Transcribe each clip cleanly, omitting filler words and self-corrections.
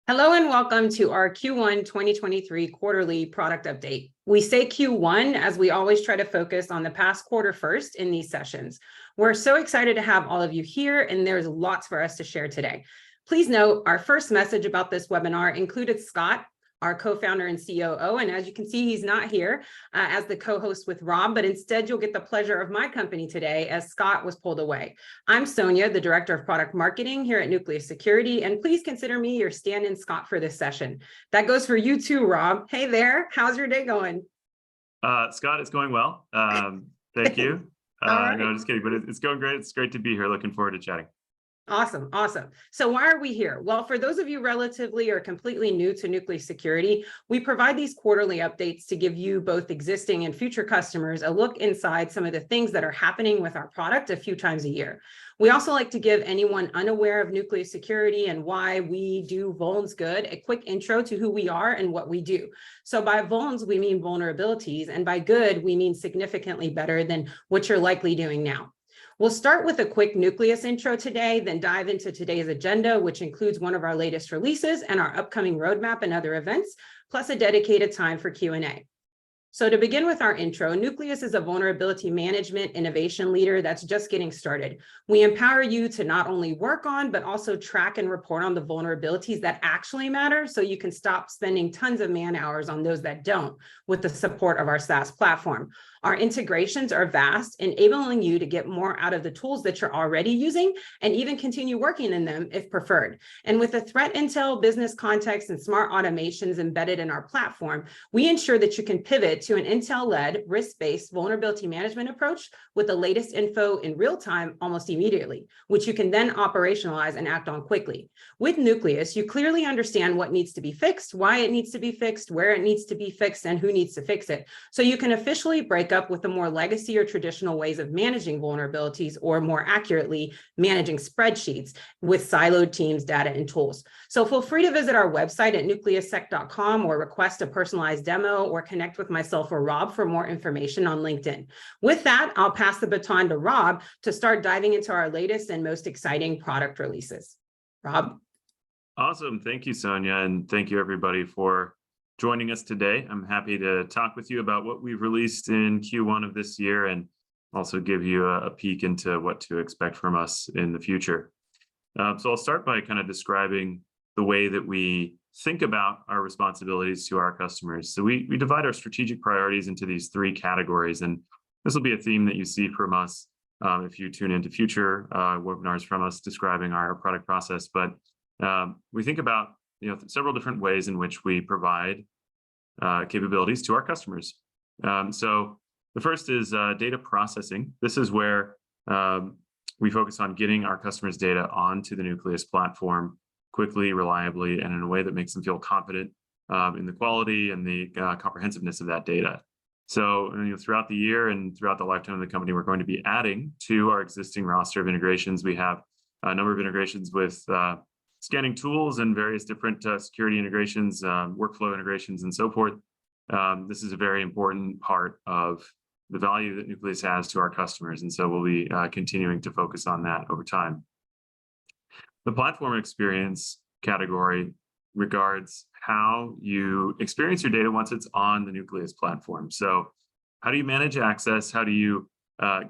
Hello and welcome to our Q1 2023 quarterly product update. We say Q1 as we always try to focus on the past quarter first in these sessions. We're so excited to have all of you here, and there's lots for us to share today. Please note our first message about this webinar included Scott, our co-founder and COO, and as you can see, he's not here as the co-host with Rob, but instead you'll get the pleasure of my company today as Scott was pulled away. I'm Sonia, the Director of Product Marketing here at Nucleus Security, and please consider me your stand-in Scott for this session. That goes for you too, Rob. Hey there, how's your day going? Scott, it's going well. Thank you. Right. No, just kidding, but it's going great. It's great to be here. Looking forward to chatting. Awesome. So why are we here? Well, for those of you relatively or completely new to Nucleus Security, we provide these quarterly updates to give you both existing and future customers a look inside some of the things that are happening with our product a few times a year. We also like to give anyone unaware of Nucleus Security and why we do Vulns good a quick intro to who we are and what we do. So by Vulns, we mean vulnerabilities, and by good, we mean significantly better than what you're likely doing now. We'll start with a quick Nucleus intro today, then dive into today's agenda, which includes one of our latest releases and our upcoming roadmap and other events, plus a dedicated time for Q&A. So to begin with our intro, Nucleus is a vulnerability management innovation leader that's just getting started. We empower you to not only work on, but also track and report on the vulnerabilities that actually matter so you can stop spending tons of man hours on those that don't with the support of our SaaS platform. Our integrations are vast, enabling you to get more out of the tools that you're already using and even continue working in them if preferred. And with the threat intel, business context, and smart automations embedded in our platform, we ensure that you can pivot to an intel-led, risk-based vulnerability management approach with the latest info in real time almost immediately, which you can then operationalize and act on quickly. With Nucleus, you clearly understand what needs to be fixed, why it needs to be fixed, where it needs to be fixed, and who needs to fix it. So you can officially break up with the more legacy or traditional ways of managing vulnerabilities, or more accurately, managing spreadsheets with siloed teams, data, and tools. So feel free to visit our website at nucleussec.com or request a personalized demo or connect with myself or Rob for more information on LinkedIn. With that, I'll pass the baton to Rob to start diving into our latest and most exciting product releases. Rob? Awesome. Thank you, Sonia, and thank you everybody for joining us today. I'm happy to talk with you about what we've released in Q1 of this year and also give you a peek into what to expect from us in the future. So I'll start by kind of describing the way that we think about our responsibilities to our customers. So we divide our strategic priorities into these three categories, and this will be a theme that you see from us if you tune into future webinars from us describing our product process. But we think about several different ways in which we provide capabilities to our customers. So the first is data processing. This is where we focus on getting our customers' data onto the Nucleus platform quickly, reliably, and in a way that makes them feel confident in the quality and the comprehensiveness of that data. So throughout the year and throughout the lifetime of the company, we're going to be adding to our existing roster of integrations. We have a number of integrations with scanning tools and various different security integrations, workflow integrations, and so forth. This is a very important part of the value that Nucleus has to our customers, and so we'll be continuing to focus on that over time. The platform experience category regards how you experience your data once it's on the Nucleus platform. So how do you manage access? How do you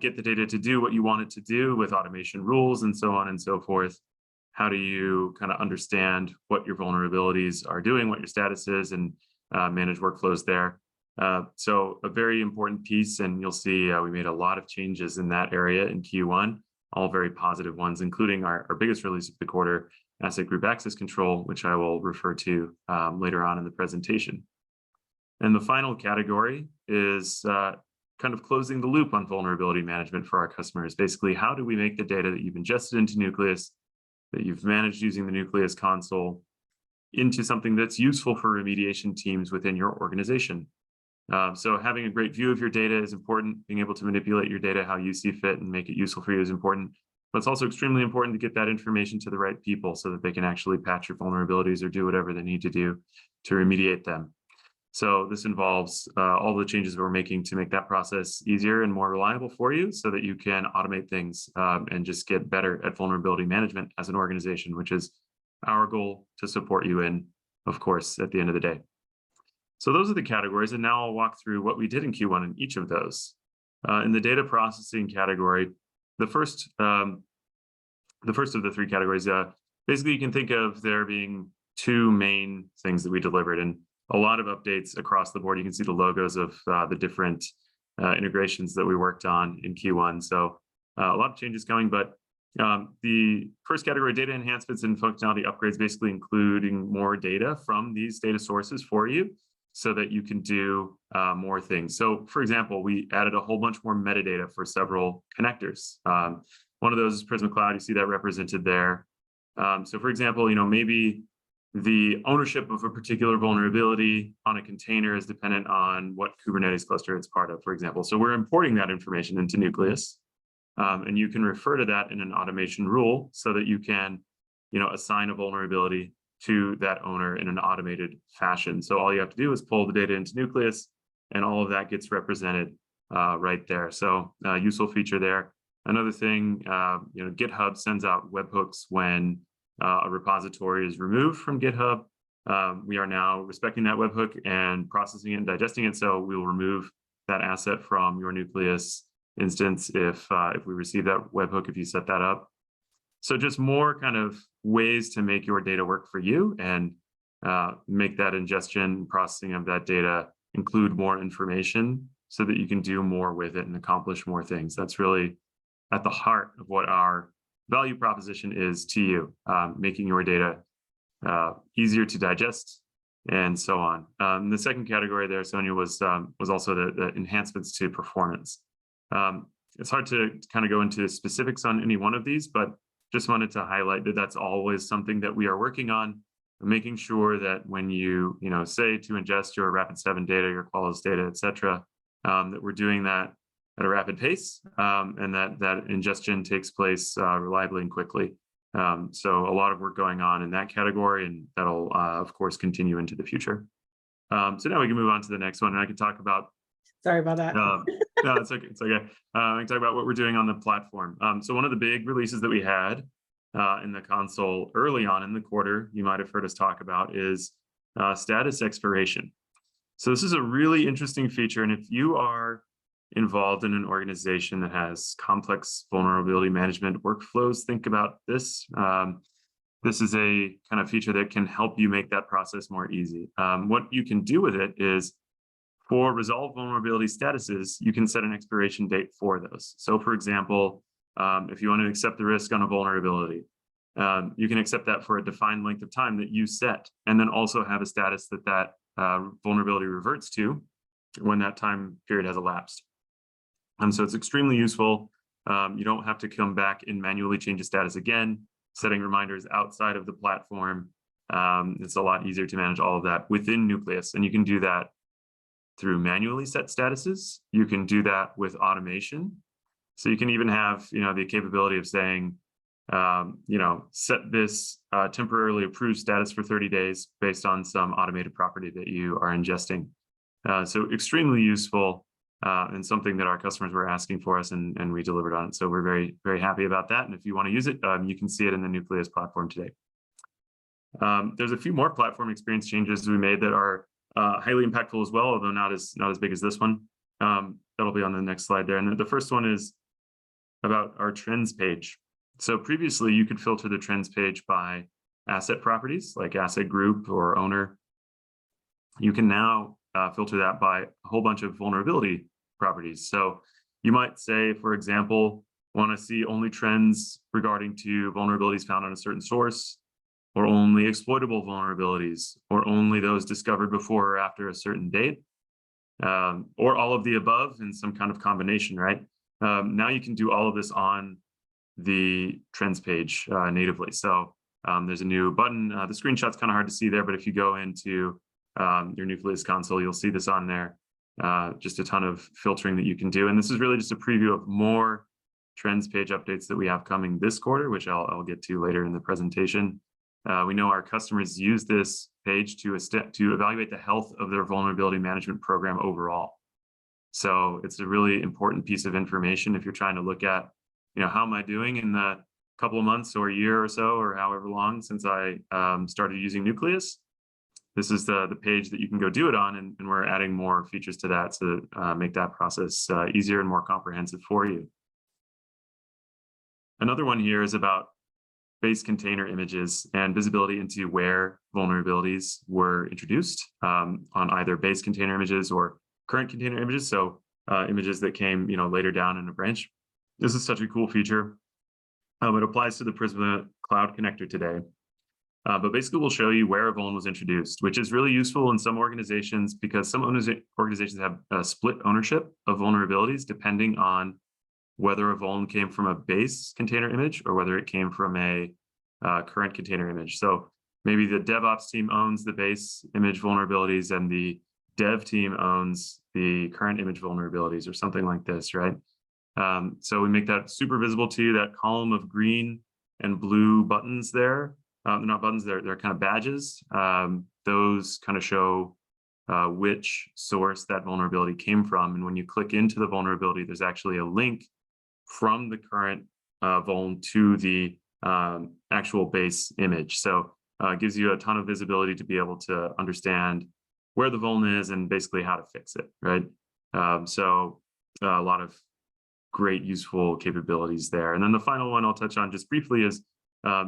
get the data to do what you want it to do with automation rules and so on and so forth? How do you kind of understand what your vulnerabilities are doing, what your status is, and manage workflows there? So a very important piece, and you'll see we made a lot of changes in that area in Q1, all very positive ones, including our biggest release of the quarter, Asset Group Access Control, which I will refer to later on in the presentation. And the final category is kind of closing the loop on vulnerability management for our customers. Basically, how do we make the data that you've ingested into Nucleus, that you've managed using the Nucleus console, into something that's useful for remediation teams within your organization? So having a great view of your data is important. Being able to manipulate your data how you see fit and make it useful for you is important. But it's also extremely important to get that information to the right people so that they can actually patch your vulnerabilities or do whatever they need to do to remediate them. So this involves all the changes we're making to make that process easier and more reliable for you so that you can automate things and just get better at vulnerability management as an organization, which is our goal to support you in, of course, at the end of the day. So those are the categories, and now I'll walk through what we did in Q1 in each of those. In the data processing category, the first of the three categories, basically you can think of there being two main things that we delivered, and a lot of updates across the board. You can see the logos of the different integrations that we worked on in Q1. So a lot of changes coming, but the first category, data enhancements and functionality upgrades, basically including more data from these data sources for you so that you can do more things. So for example, we added a whole bunch more metadata for several connectors. One of those is Prisma Cloud. You see that represented there. So for example, maybe the ownership of a particular vulnerability on a container is dependent on what Kubernetes cluster it's part of, for example. So we're importing that information into Nucleus. And you can refer to that in an automation rule so that you can, assign a vulnerability to that owner in an automated fashion. So all you have to do is pull the data into Nucleus, and all of that gets represented right there. So useful feature there. Another thing, GitHub sends out webhooks when a repository is removed from GitHub. We are now respecting that webhook and processing it and digesting it. So we will remove that asset from your Nucleus instance if we receive that webhook, if you set that up. So just more kind of ways to make your data work for you and make that ingestion processing of that data include more information so that you can do more with it and accomplish more things. That's really at the heart of what our value proposition is to you, making your data easier to digest and so on. The second category there, Sonia, was also the enhancements to performance. It's hard to kind of go into specifics on any one of these, but just wanted to highlight that that's always something that we are working on, making sure that when you say to ingest your Rapid7 data, your Qualys data, et cetera, that we're doing that at a rapid pace, and that ingestion takes place reliably and quickly. So a lot of work going on in that category, and that'll, of course, continue into the future. So now we can move on to the next one, and I can talk about. Sorry about that. No, it's okay. It's okay. I can talk about what we're doing on the platform. So one of the big releases that we had in the console early on in the quarter, you might have heard us talk about, is status expiration. So this is a really interesting feature, and if you are involved in an organization that has complex vulnerability management workflows, think about this. This is a kind of feature that can help you make that process more easy. What you can do with it is, for resolved vulnerability statuses, you can set an expiration date for those. So for example, if you want to accept the risk on a vulnerability, you can accept that for a defined length of time that you set, and then also have a status that vulnerability reverts to when that time period has elapsed. So it's extremely useful. You don't have to come back and manually change a status again, setting reminders outside of the platform. It's a lot easier to manage all of that within Nucleus, and you can do that through manually set statuses. You can do that with automation. So you can even have, the capability of saying, set this temporarily approved status for 30 days based on some automated property that you are ingesting. So extremely useful and something that our customers were asking for us, and we delivered on it. So we're very, very happy about that. And if you want to use it, you can see it in the Nucleus platform today. There's a few more platform experience changes we made that are highly impactful as well, although not as big as this one. That'll be on the next slide there. And the first one is about our trends page. So previously, you could filter the trends page by asset properties, like asset group or owner. You can now filter that by a whole bunch of vulnerability properties. So you might say, for example, want to see only trends regarding to vulnerabilities found on a certain source, or only exploitable vulnerabilities, or only those discovered before or after a certain date, or all of the above in some kind of combination, right? Now you can do all of this on the trends page natively. So there's a new button. The screenshot's kind of hard to see there, but if you go into your Nucleus console, you'll see this on there. Just a ton of filtering that you can do. And this is really just a preview of more trends page updates that we have coming this quarter, which I'll get to later in the presentation. We know our customers use this page to evaluate the health of their vulnerability management program overall. So it's a really important piece of information if you're trying to look at, how am I doing in the couple of months or a year or so, or however long since I started using Nucleus, this is the page that you can go do it on, and we're adding more features to that to make that process easier and more comprehensive for you. Another one here is about base container images and visibility into where vulnerabilities were introduced on either base container images or current container images. So images that came, later down in a branch. This is such a cool feature. It applies to the Prisma Cloud connector today. But basically, we'll show you where a vuln was introduced, which is really useful in some organizations because some organizations have split ownership of vulnerabilities depending on whether a vuln came from a base container image or whether it came from a current container image. So maybe the DevOps team owns the base image vulnerabilities and the dev team owns the current image vulnerabilities or something like this, right? So we make that super visible to you, that column of green and blue buttons there. They're not buttons, they're kind of badges. Those kind of show which source that vulnerability came from. And when you click into the vulnerability, there's actually a link from the current vuln to the actual base image. So it gives you a ton of visibility to be able to understand where the vuln is and basically how to fix it, right? So a lot of great useful capabilities there. And then the final one I'll touch on just briefly is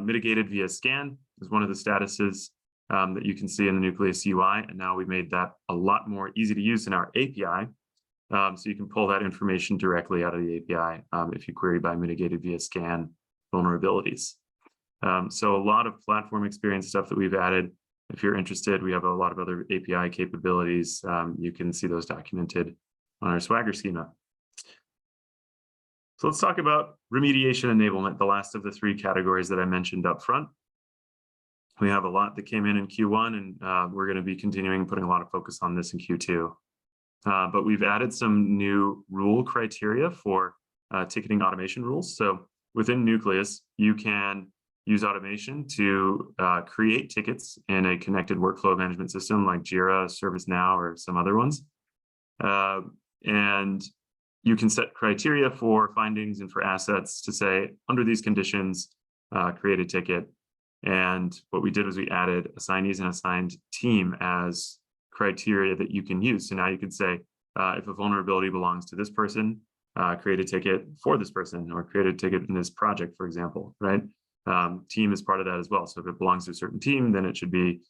mitigated via scan is one of the statuses that you can see in the Nucleus UI. And now we made that a lot more easy to use in our API. So you can pull that information directly out of the API if you query by mitigated via scan vulnerabilities. So a lot of platform experience stuff that we've added. If you're interested, we have a lot of other API capabilities. You can see those documented on our Swagger schema. So let's talk about remediation enablement, the last of the three categories that I mentioned up front. We have a lot that came in Q1, and we're going to be continuing putting a lot of focus on this in Q2. But we've added some new rule criteria for ticketing automation rules. So within Nucleus, you can use automation to create tickets in a connected workflow management system like Jira, ServiceNow, or some other ones. And you can set criteria for findings and for assets to say, under these conditions, create a ticket. And what we did was we added assignees and assigned team as criteria that you can use. So now you could say, if a vulnerability belongs to this person, create a ticket for this person, or create a ticket in this project, for example, right? Team is part of that as well. So if it belongs to a certain team, then it should be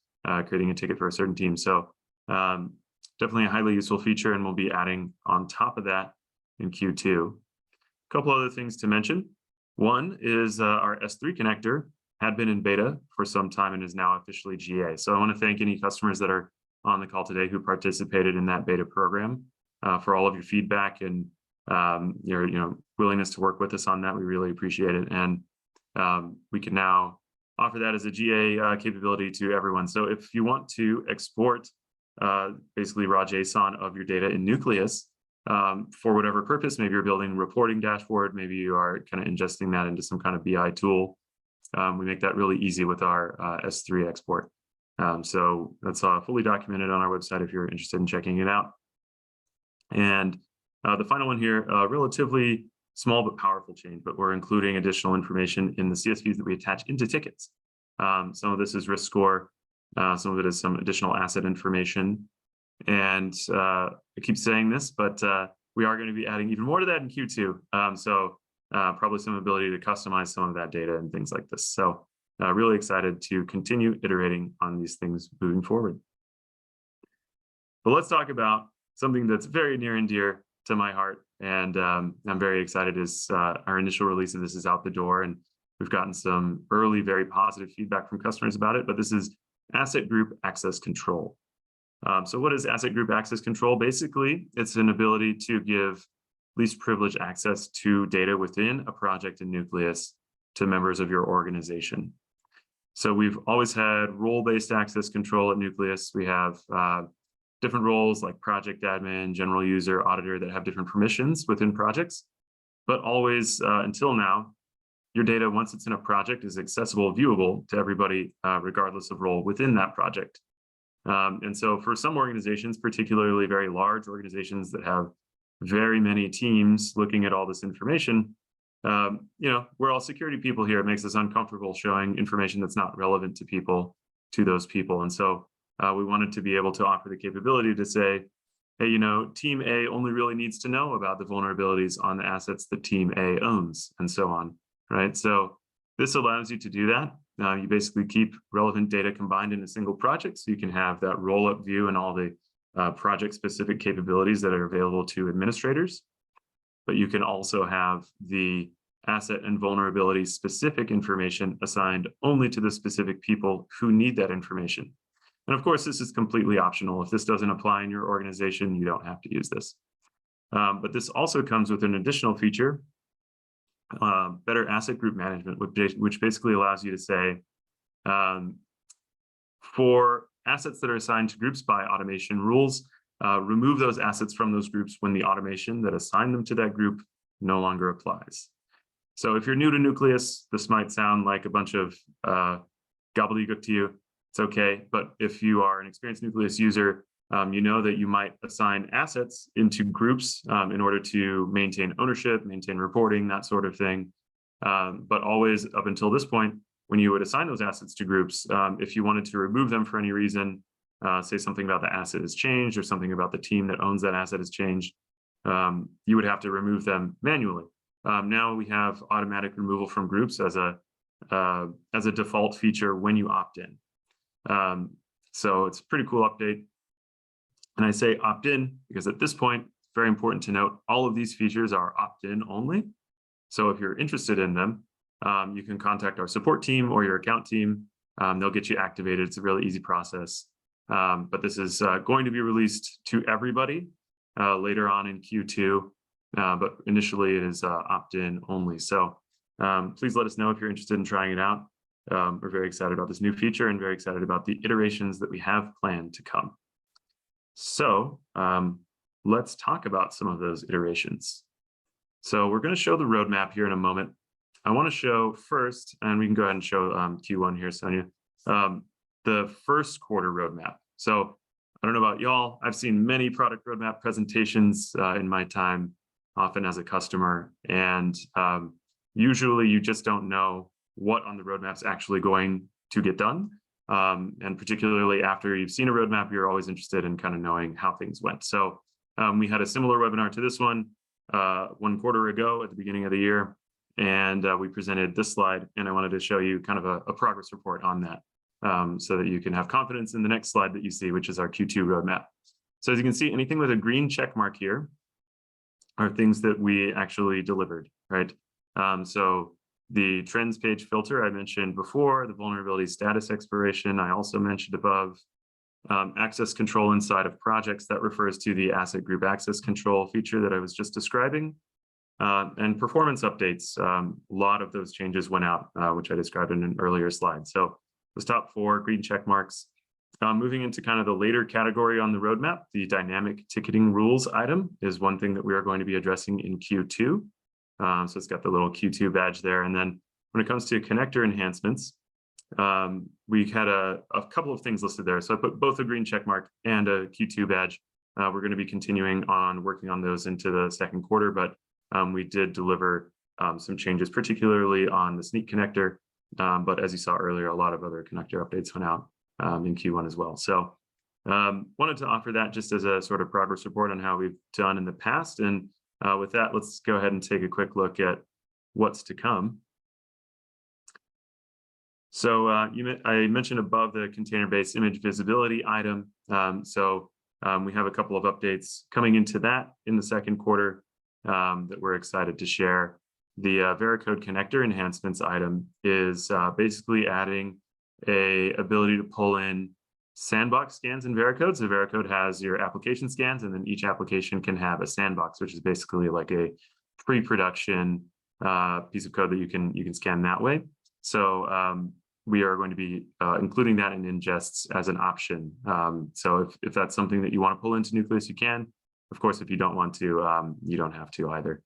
creating a ticket for a certain team. So definitely a highly useful feature, and we'll be adding on top of that in Q2. A couple other things to mention. One is our S3 connector had been in beta for some time and is now officially GA. So I want to thank any customers that are on the call today who participated in that beta program for all of your feedback and your willingness to work with us on that. We really appreciate it. And we can now offer that as a GA capability to everyone. So if you want to export basically raw JSON of your data in Nucleus for whatever purpose, maybe you're building a reporting dashboard, maybe you are kind of ingesting that into some kind of BI tool, we make that really easy with our S3 export. So that's fully documented on our website if you're interested in checking it out. And the final one here, relatively small but powerful change, but we're including additional information in the CSVs that we attach into tickets. Some of this is risk score, some of it is some additional asset information. And I keep saying this, but we are going to be adding even more to that in Q2. So probably some ability to customize some of that data and things like this. So really excited to continue iterating on these things moving forward. But let's talk about something that's very near and dear to my heart. And I'm very excited as our initial release of this is out the door. And we've gotten some early, very positive feedback from customers about it. But this is Asset Group Access Control. So what is Asset Group Access Control? Basically, it's an ability to give least privilege access to data within a project in Nucleus to members of your organization. So we've always had role-based access control at Nucleus. We have different roles like project admin, general user, auditor that have different permissions within projects. But always, until now, your data, once it's in a project, is accessible, viewable to everybody, regardless of role within that project. And so for some organizations, particularly very large organizations that have very many teams looking at all this information, we're all security people here. It makes us uncomfortable showing information that's not relevant to those people. And so we wanted to be able to offer the capability to say, hey, team A only really needs to know about the vulnerabilities on the assets that team A owns, and so on, right? So this allows you to do that. You basically keep relevant data combined in a single project, so you can have that roll-up view and all the project-specific capabilities that are available to administrators. But you can also have the asset and vulnerability specific information assigned only to the specific people who need that information. And of course, this is completely optional. If this doesn't apply in your organization, you don't have to use this. But this also comes with an additional feature, better asset group management, which basically allows you to say, for assets that are assigned to groups by automation rules, remove those assets from those groups when the automation that assigned them to that group no longer applies. So if you're new to Nucleus, this might sound like a bunch of gobbledygook to you. It's okay, but if you are an experienced Nucleus user, you know that you might assign assets into groups in order to maintain ownership, maintain reporting, that sort of thing. But always up until this point, when you would assign those assets to groups, if you wanted to remove them for any reason, say something about the asset has changed or something about the team that owns that asset has changed, you would have to remove them manually. Now we have automatic removal from groups as a default feature when you opt in. So it's a pretty cool update. And I say opt in because at this point, it's very important to note all of these features are opt-in only. So if you're interested in them, you can contact our support team or your account team. They'll get you activated. It's a really easy process. But this is going to be released to everybody later on in Q2. But initially it is opt-in only. So please let us know if you're interested in trying it out. We're very excited about this new feature and very excited about the iterations that we have planned to come. So let's talk about some of those iterations. So we're going to show the roadmap here in a moment. I want to show first, and we can go ahead and show Q1 here, Sonia, the first quarter roadmap. So I don't know about y'all, I've seen many product roadmap presentations in my time, often as a customer, and usually you just don't know what on the roadmap is actually going to get done. And particularly after you've seen a roadmap, you're always interested in kind of knowing how things went. So we had a similar webinar to this one 1 quarter ago at the beginning of the year, and we presented this slide, and I wanted to show you kind of a progress report on that so that you can have confidence in the next slide that you see, which is our Q2 roadmap. So as you can see, anything with a green check mark here are things that we actually delivered, right? So the trends page filter I mentioned before, the vulnerability status expiration I also mentioned above, access control inside of projects, that refers to the asset group access control feature that I was just describing, and performance updates. A lot of those changes went out, which I described in an earlier slide. So those top 4 green check marks. Moving into kind of the later category on the roadmap, the dynamic ticketing rules item is one thing that we are going to be addressing in Q2. So it's got the little Q2 badge there. And then when it comes to connector enhancements, we had a couple of things listed there. So I put both a green check mark and a Q2 badge. We're going to be continuing on working on those into the second quarter, but we did deliver some changes, particularly on the Sneak connector. But as you saw earlier, a lot of other connector updates went out in Q1 as well. So wanted to offer that just as a sort of progress report on how we've done in the past. And with that, let's go ahead and take a quick look at what's to come. So I mentioned above the container-based image visibility item. We have a couple of updates coming into that in the second quarter that we're excited to share. The Veracode connector enhancements item is basically adding a ability to pull in sandbox scans in Veracode. So Veracode has your application scans, and then each application can have a sandbox, which is basically like a pre-production piece of code that you can scan that way. So we are going to be including that in ingests as an option. So if that's something that you want to pull into Nucleus, you can. Of course, if you don't want to, you don't have to either.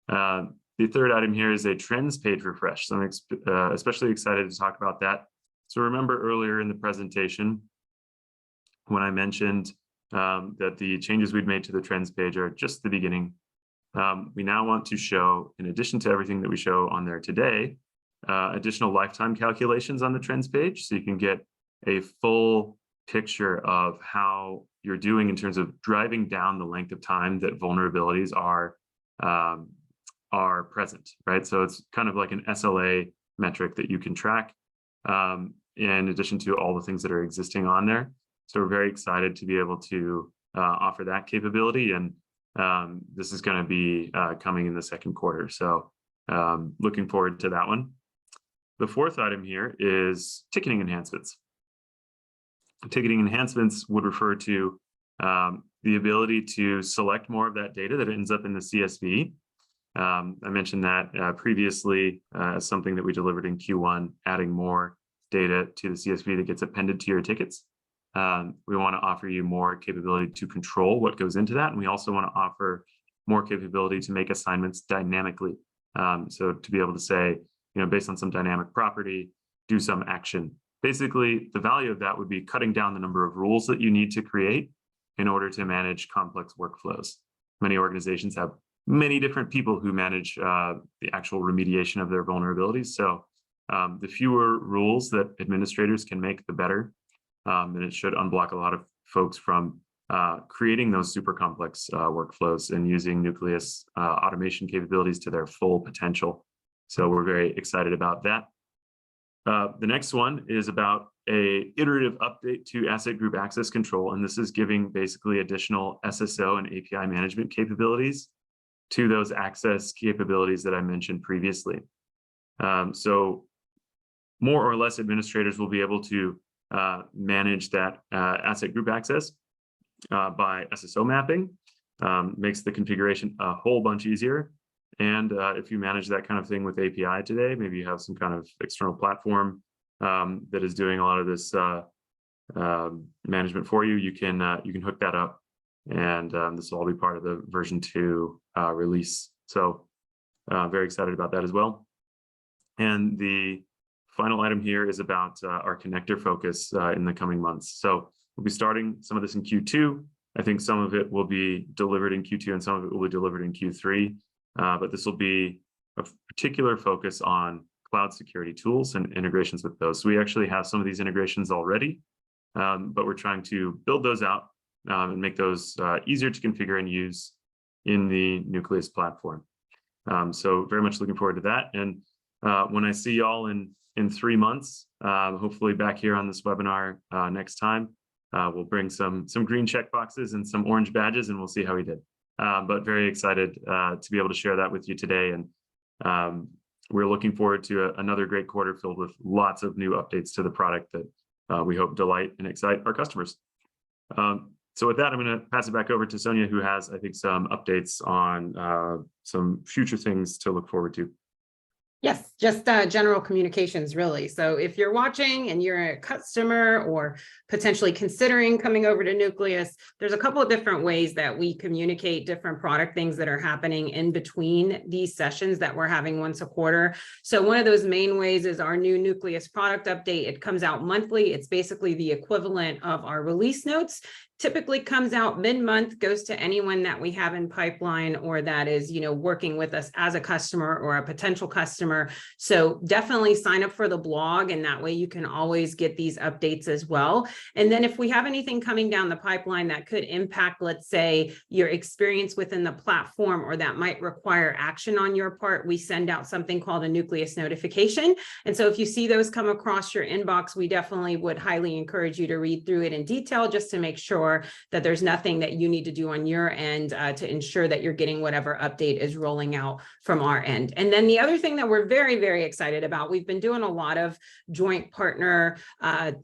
The third item here is a trends page refresh. So I'm especially excited to talk about that. So remember earlier in the presentation when I mentioned that the changes we'd made to the trends page are just the beginning. we now want to show, in addition to everything that we show on there today, additional lifetime calculations on the trends page, so you can get a full picture of how you're doing in terms of driving down the length of time that vulnerabilities are present, right? So it's kind of like an SLA metric that you can track, in addition to all the things that are existing on there. So we're very excited to be able to offer that capability, and this is going to be coming in the second quarter. So looking forward to that one. The fourth item here is ticketing enhancements. Ticketing enhancements would refer to the ability to select more of that data that ends up in the CSV. I mentioned that previously as something that we delivered in Q1, adding more data to the CSV that gets appended to your tickets. We want to offer you more capability to control what goes into that. And we also want to offer more capability to make assignments dynamically. So to be able to say, based on some dynamic property, do some action. Basically, the value of that would be cutting down the number of rules that you need to create in order to manage complex workflows. Many organizations have many different people who manage the actual remediation of their vulnerabilities. So the fewer rules that administrators can make, the better. And it should unblock a lot of folks from creating those super complex workflows and using Nucleus automation capabilities to their full potential. So we're very excited about that. The next one is about an iterative update to asset group access control. And this is giving basically additional SSO and API management capabilities to those access capabilities that I mentioned previously. So more or less administrators will be able to manage that asset group access by SSO mapping. Makes the configuration a whole bunch easier. And if you manage that kind of thing with API today, maybe you have some kind of external platform that is doing a lot of this management for you, you can hook that up, and this will all be part of the version 2 release. So very excited about that as well. And the final item here is about our connector focus in the coming months. So we'll be starting some of this in Q2. I think some of it will be delivered in Q2 and some of it will be delivered in Q3. But this will be a particular focus on cloud security tools and integrations with those. So we actually have some of these integrations already, but we're trying to build those out and make those easier to configure and use in the Nucleus platform. So very much looking forward to that. And when I see y'all in 3 months, hopefully back here on this webinar next time, we'll bring some green check boxes and some orange badges, and we'll see how we did. But very excited to be able to share that with you today. And we're looking forward to another great quarter filled with lots of new updates to the product that we hope delight and excite our customers. So with that, I'm going to pass it back over to Sonia, who has, I think, some updates on some future things to look forward to. Yes, just general communications, really. So if you're watching and you're a customer or potentially considering coming over to Nucleus, there's a couple of different ways that we communicate different product things that are happening in between these sessions that we're having once a quarter. So one of those main ways is our new Nucleus product update. It comes out monthly. It's basically the equivalent of our release notes. Typically comes out mid-month, goes to anyone that we have in pipeline or that is, working with us as a customer or a potential customer. So definitely sign up for the blog, and that way you can always get these updates as well. And then if we have anything coming down the pipeline that could impact, let's say, your experience within the platform or that might require action on your part, we send out something called a Nucleus notification. And so if you see those come across your inbox, we definitely would highly encourage you to read through it in detail just to make sure that there's nothing that you need to do on your end to ensure that you're getting whatever update is rolling out from our end. And then the other thing that we're very, very excited about, we've been doing a lot of joint partner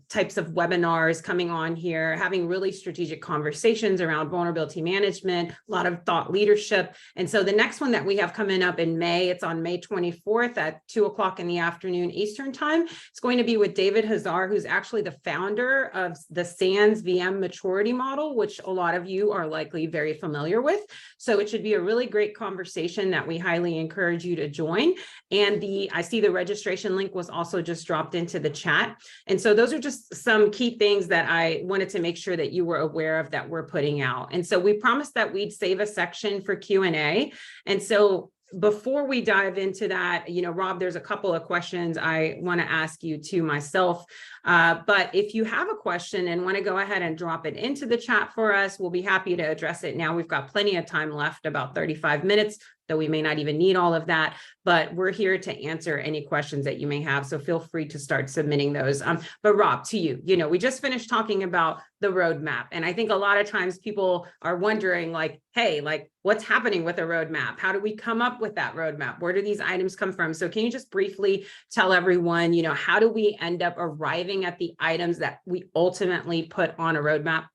types of webinars coming on here, having really strategic conversations around vulnerability management, a lot of thought leadership. And so the next one that we have coming up in May, it's on May 24th at 2:00 in the afternoon Eastern time. It's going to be with David Hazar, who's actually the founder of the SANS VM maturity security model, which a lot of you are likely very familiar with. So it should be a really great conversation that we highly encourage you to join. And I see the registration link was also just dropped into the chat. And so those are just some key things that I wanted to make sure that you were aware of that we're putting out. And so we promised that we'd save a section for Q&A. And so before we dive into that, Rob, there's a couple of questions I want to ask you to myself. But if you have a question and want to go ahead and drop it into the chat for us, we'll be happy to address it now. We've got plenty of time left, about 35 minutes, though we may not even need all of that, but we're here to answer any questions that you may have. So feel free to start submitting those. But Rob, to you, we just finished talking about the roadmap. And I think a lot of times people are wondering hey, what's happening with a roadmap? How do we come up with that roadmap? Where do these items come from? So can you just briefly tell everyone, how do we end up arriving at the items that we ultimately put on a roadmap?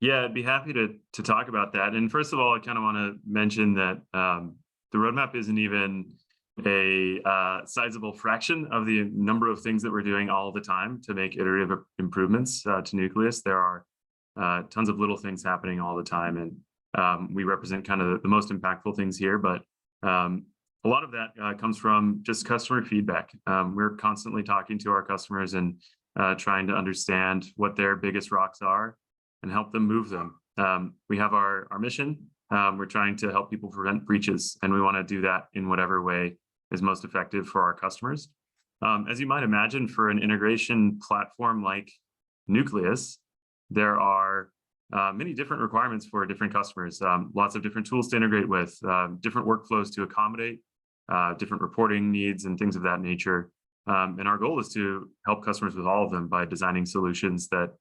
Yeah, I'd be happy to talk about that. And first of all, I kind of want to mention that the roadmap isn't even a sizable fraction of the number of things that we're doing all the time to make iterative improvements to Nucleus. There are tons of little things happening all the time, and we represent kind of the most impactful things here. But a lot of that comes from just customer feedback. We're constantly talking to our customers and trying to understand what their biggest rocks are and help them move them. We have our mission. We're trying to help people prevent breaches, and we want to do that in whatever way is most effective for our customers. As you might imagine, for an integration platform like Nucleus, there are many different requirements for different customers, lots of different tools to integrate with, different workflows to accommodate, different reporting needs and things of that nature. And our goal is to help customers with all of them by designing solutions that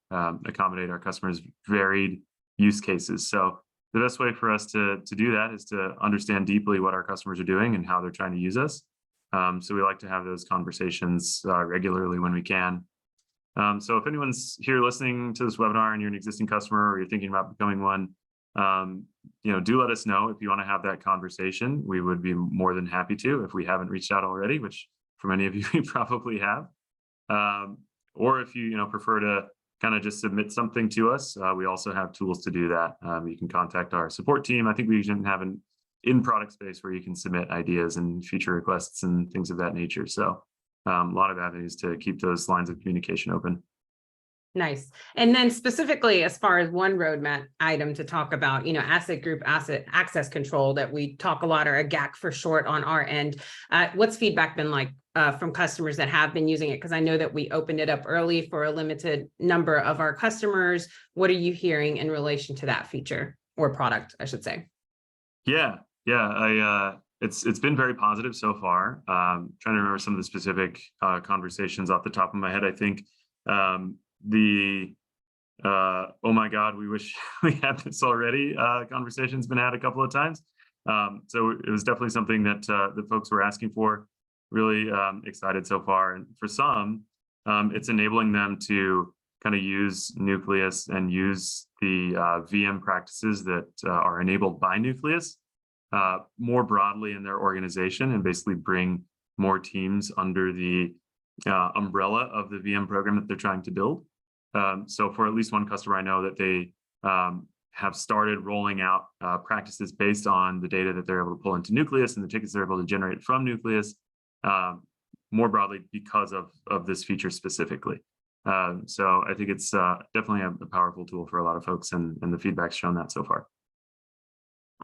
accommodate our customers' varied use cases. So the best way for us to do that is to understand deeply what our customers are doing and how they're trying to use us. So we like to have those conversations regularly when we can. So if anyone's here listening to this webinar and you're an existing customer or you're thinking about becoming one, do let us know if you want to have that conversation. We would be more than happy to if we haven't reached out already, which for many of you, you probably have. Or if you prefer to kind of just submit something to us, we also have tools to do that. You can contact our support team. I think we even have an in-product space where you can submit ideas and feature requests and things of that nature. So a lot of avenues to keep those lines of communication open. Nice. And then specifically, as far as one roadmap item to talk about, asset group asset access control that we talk a lot, or a GAC for short on our end. What's feedback been like from customers that have been using it? Because I know that we opened it up early for a limited number of our customers. What are you hearing in relation to that feature or product, I should say? Yeah. It's been very positive so far. Trying to remember some of the specific conversations off the top of my head. I think oh my God, we wish we had this already conversation's been had a couple of times. So it was definitely something that the folks were asking for. Really excited so far. And for some, it's enabling them to kind of use Nucleus and use the VM practices that are enabled by Nucleus more broadly in their organization, and basically bring more teams under the umbrella of the VM program that they're trying to build. So for at least one customer, I know that they have started rolling out practices based on the data that they're able to pull into Nucleus and the tickets they're able to generate from Nucleus more broadly because of this feature specifically. So I think it's definitely a powerful tool for a lot of folks, and the feedback's shown that so far.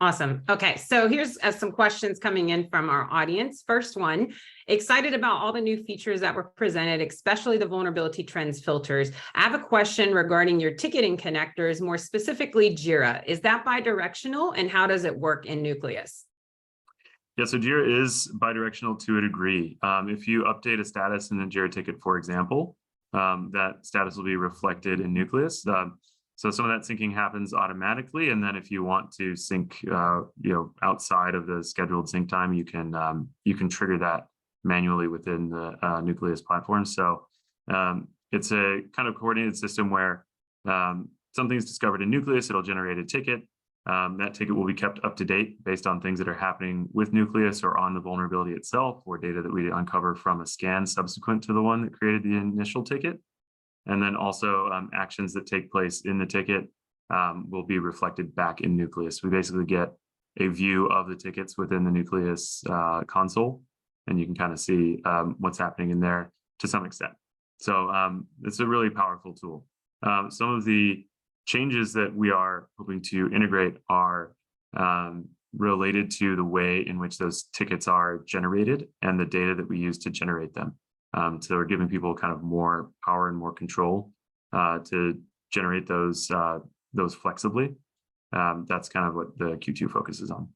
Awesome. Okay, so here's some questions coming in from our audience. First one, excited about all the new features that were presented, especially the vulnerability trends filters. I have a question regarding your ticketing connectors, more specifically Jira. Is that bi-directional, and how does it work in Nucleus? Yeah, so Jira is bidirectional to a degree. If you update a status in a Jira ticket, for example, that status will be reflected in Nucleus. So some of that syncing happens automatically, and then if you want to sync, outside of the scheduled sync time, you can trigger that manually within the Nucleus platform. So it's a kind of coordinated system where something is discovered in Nucleus, it'll generate a ticket. That ticket will be kept up to date based on things that are happening with Nucleus or on the vulnerability itself, or data that we uncover from a scan subsequent to the one that created the initial ticket. And then also actions that take place in the ticket will be reflected back in Nucleus. We basically get a view of the tickets within the Nucleus console, and you can kind of see what's happening in there to some extent. So it's a really powerful tool. Some of the changes that we are hoping to integrate are related to the way in which those tickets are generated and the data that we use to generate them. So we're giving people kind of more power and more control to generate those flexibly. That's kind of what the Q2 focuses on.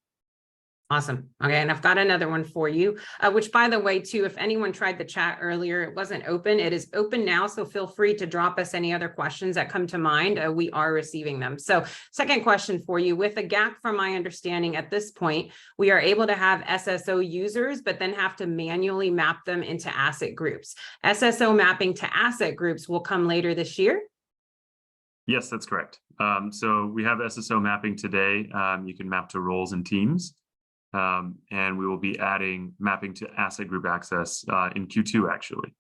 Awesome. Okay, and I've got another one for you, which, by the way, too, if anyone tried the chat earlier, it wasn't open. It is open now, so feel free to drop us any other questions that come to mind. We are receiving them. So second question for you, with a gap from my understanding at this point, we are able to have SSO users, but then have to manually map them into asset groups. SSO mapping to asset groups will come later this year? Yes, that's correct. So we have SSO mapping today. You can map to roles and teams. And we will be adding mapping to asset group access in Q2, actually.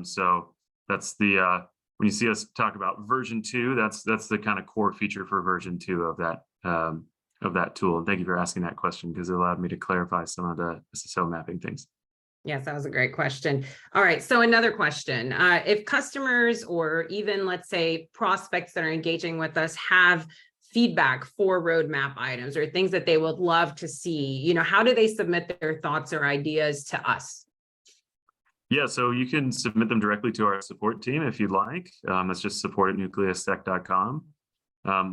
So that's the when you see us talk about version 2, that's the kind of core feature for version 2 of that tool. And thank you for asking that question, because it allowed me to clarify some of the SSO mapping things. Yes, that was a great question. All right, so another question. If customers or even, let's say, prospects that are engaging with us have feedback for roadmap items or things that they would love to see, how do they submit their thoughts or ideas to us? Yeah, so you can submit them directly to our support team if you'd like. It's just support@nucleustech.com.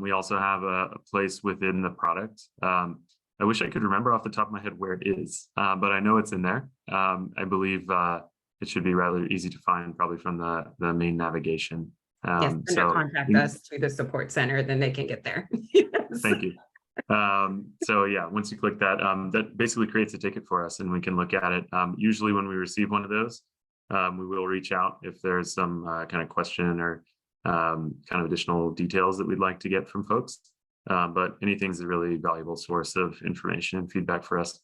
We also have a place within the product. I wish I could remember off the top of my head where it is, but I know it's in there. I believe it should be rather easy to find, probably from the main navigation. Yes, so contact us to the support center, then they can get there. Yes. Thank you. So yeah, once you click that, that basically creates a ticket for us, and we can look at it. Usually when we receive one of those, we will reach out if there's some kind of question or kind of additional details that we'd like to get from folks. But anything's a really valuable source of information and feedback for us.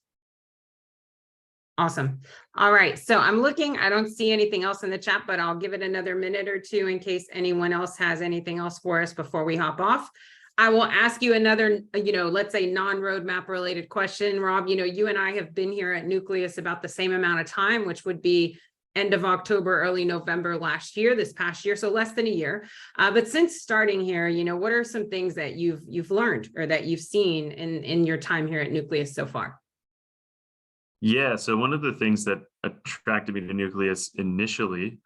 Awesome. All right. So I'm looking, I don't see anything else in the chat, but I'll give it another minute or two in case anyone else has anything else for us before we hop off. I will ask you another, let's say non-roadmap related question. Rob, you and I have been here at Nucleus about the same amount of time, which would be end of October, early November last year, this past year, so less than a year. But since starting here, what are some things that you've learned or that you've seen in your time here at Nucleus so far? Yeah, so one of the things that attracted me to Nucleus initially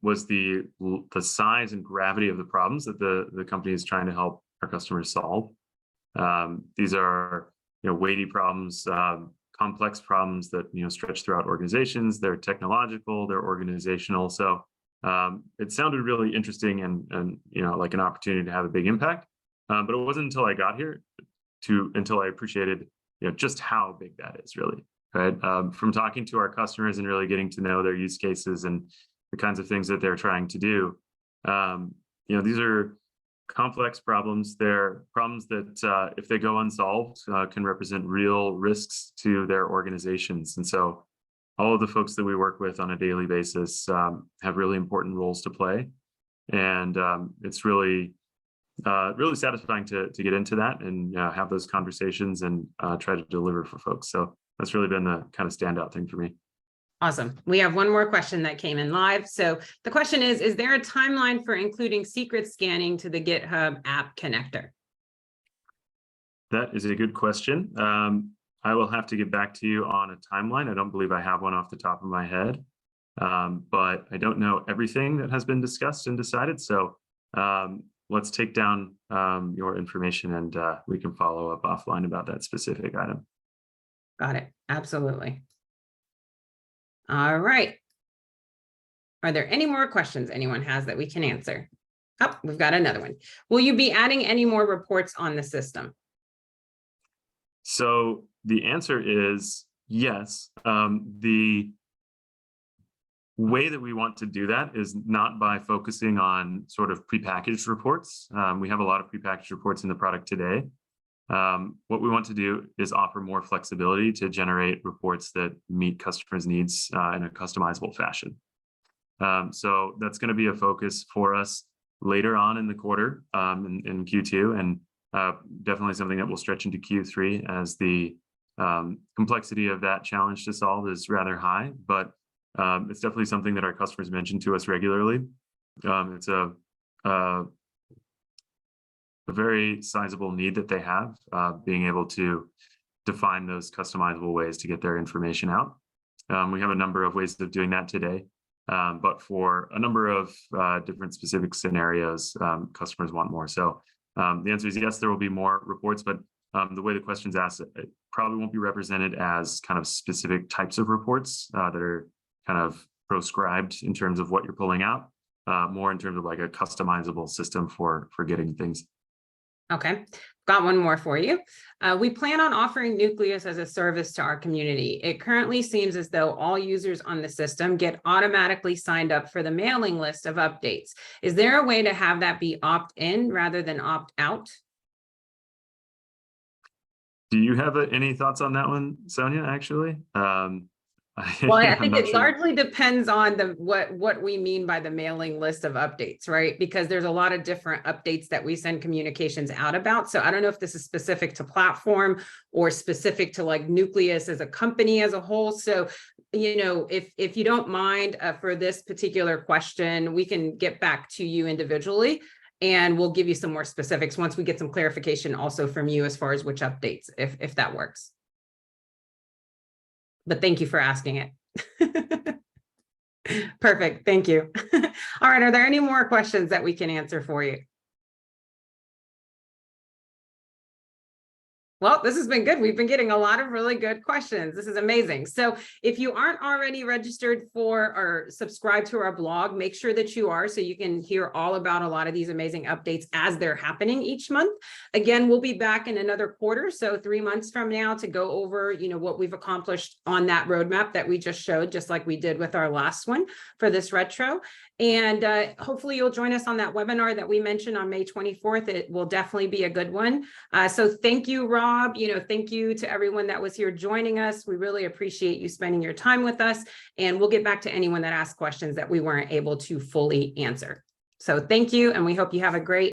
was the size and gravity of the problems that the company is trying to help our customers solve. These are weighty problems, complex problems that stretch throughout organizations. They're technological, they're organizational. So it sounded really interesting and like an opportunity to have a big impact. But it wasn't until I got here until I appreciated just how big that is really. Right. From talking to our customers and really getting to know their use cases and the kinds of things that they're trying to do. These are complex problems. They're problems that if they go unsolved can represent real risks to their organizations. And so all of the folks that we work with on a daily basis have really important roles to play. And it's really satisfying to get into that and have those conversations and try to deliver for folks. So that's really been the kind of standout thing for me. Awesome. We have one more question that came in live. So the question is there a timeline for including secret scanning to the GitHub app connector? That is a good question. I will have to get back to you on a timeline. I don't believe I have one off the top of my head, but I don't know everything that has been discussed and decided. So let's take down your information and we can follow up offline about that specific item. Got it. Absolutely. All right. Are there any more questions anyone has that we can answer? Oh, we've got another one. Will you be adding any more reports on the system? So the answer is yes. The way that we want to do that is not by focusing on sort of prepackaged reports. We have a lot of prepackaged reports in the product today. What we want to do is offer more flexibility to generate reports that meet customers' needs in a customizable fashion. So that's going to be a focus for us later on in the quarter, in Q2, and definitely something that will stretch into Q3 as the complexity of that challenge to solve is rather high, but it's definitely something that our customers mention to us regularly. It's a very sizable need that they have, being able to define those customizable ways to get their information out. We have a number of ways of doing that today, but for a number of different specific scenarios, customers want more. So the answer is yes, there will be more reports, but the way the question's asked, it probably won't be represented as kind of specific types of reports that are kind of proscribed in terms of what you're pulling out, more in terms of like a customizable system for getting things. Okay, got one more for you. We plan on offering Nucleus as a service to our community. It currently seems as though all users on the system get automatically signed up for the mailing list of updates. Is there a way to have that be opt-in rather than opt-out? Do you have any thoughts on that one, Sonia, actually? Well, I think not it sure. largely depends on what we mean by the mailing list of updates, right? Because there's a lot of different updates that we send communications out about. So I don't know if this is specific to platform or specific to like Nucleus as a company as a whole. So, if you don't mind, for this particular question, we can get back to you individually and we'll give you some more specifics once we get some clarification also from you as far as which updates, if that works. But thank you for asking it. Perfect. Thank you. All right. Are there any more questions that we can answer for you? Well, this has been good. We've been getting a lot of really good questions. This is amazing. So if you aren't already registered for or subscribed to our blog, make sure that you are so you can hear all about a lot of these amazing updates as they're happening each month. Again, we'll be back in another quarter, so 3 months from now, to go over, what we've accomplished on that roadmap that we just showed, just like we did with our last one for this retro. And hopefully you'll join us on that webinar that we mentioned on May 24th. It will definitely be a good one. So thank you, Rob. Thank you to everyone that was here joining us. We really appreciate you spending your time with us. And we'll get back to anyone that asked questions that we weren't able to fully answer. So thank you. And we hope you have a great